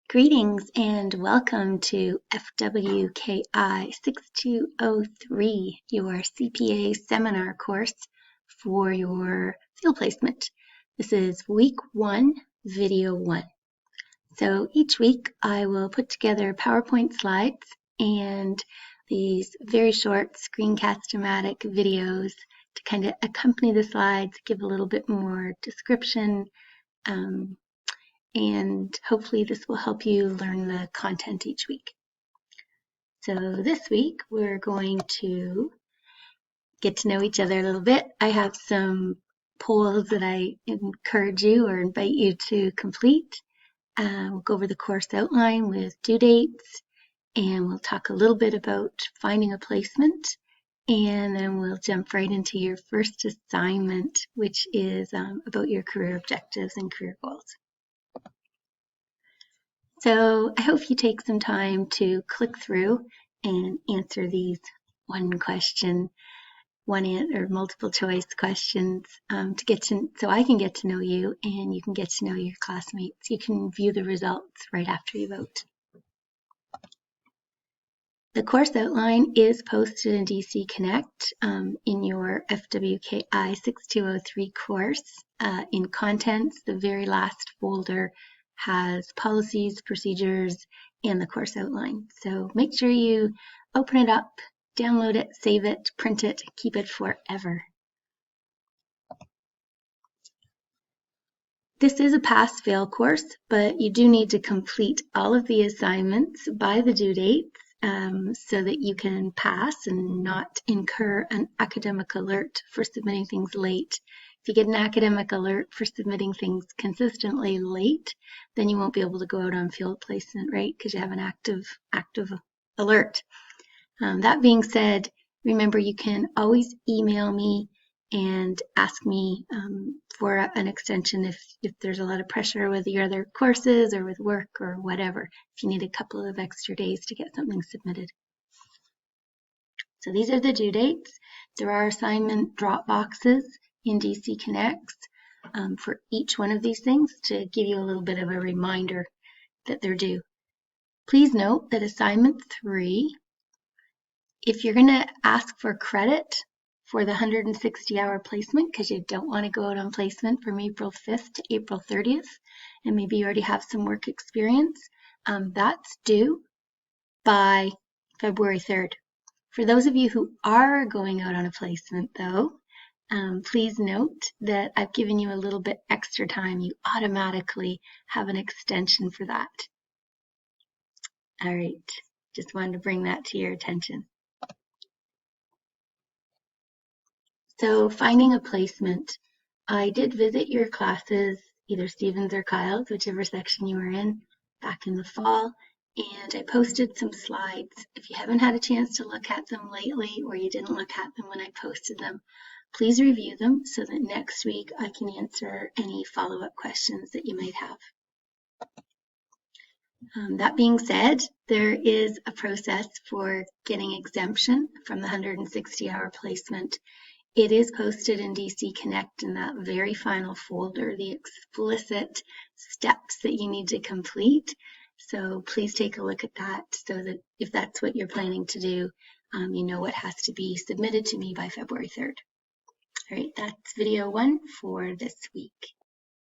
Greetings and welcome to FWKI6203, your CPA seminar course for your field placement. This is week 1, video 1. So each week I will put together PowerPoint slides and these very short screencast-o-matic videos to kind of accompany the slides, give a little bit more description, and hopefully this will help you learn the content each week. So this week we're going to get to know each other a little bit. I have some polls that I encourage you or invite you to complete. We'll go over the course outline with due dates, and we'll talk a little bit about finding a placement, and then we'll jump right into your first assignment, which is about your career objectives and career goals. So I hope you take some time to click through and answer these one question, or multiple choice questions so I can get to know you and you can get to know your classmates. You can view the results right after you vote. The course outline is posted in DC Connect in your FWKI6203 course. In contents, the very last folder has policies, procedures, and the course outline. So make sure you open it up, download it, save it, print it, keep it forever. This is a pass-fail course, but you do need to complete all of the assignments by the due dates so that you can pass and not incur an academic alert for submitting things late. If you get an academic alert for submitting things consistently late, then you won't be able to go out on field placement, right? Because you have an active alert. That being said, remember you can always email me and ask me for an extension if there's a lot of pressure with your other courses or with work or whatever, if you need a couple of extra days to get something submitted. So these are the due dates. There are assignment drop boxes in DC Connects for each one of these things to give you a little bit of a reminder that they're due. Please note that assignment 3, if you're going to ask for credit for the 160-hour placement because you don't want to go out on placement from April 5th to April 30th, and maybe you already have some work experience, that's due by February 3rd. For those of you who are going out on a placement, though, please note that I've given you a little bit extra time. You automatically have an extension for that. All right, just wanted to bring that to your attention. So finding a placement. I did visit your classes, either Stephen's or Kyle's, whichever section you were in, back in the fall, and I posted some slides. If you haven't had a chance to look at them lately or you didn't look at them when I posted them, please review them so that next week I can answer any follow-up questions that you might have. That being said, there is a process for getting exemption from the 160-hour placement. It is posted in DC Connect in that very final folder, the explicit steps that you need to complete. So please take a look at that so that if that's what you're planning to do, you know what has to be submitted to me by February 3rd. All right, that's video 1 for this week.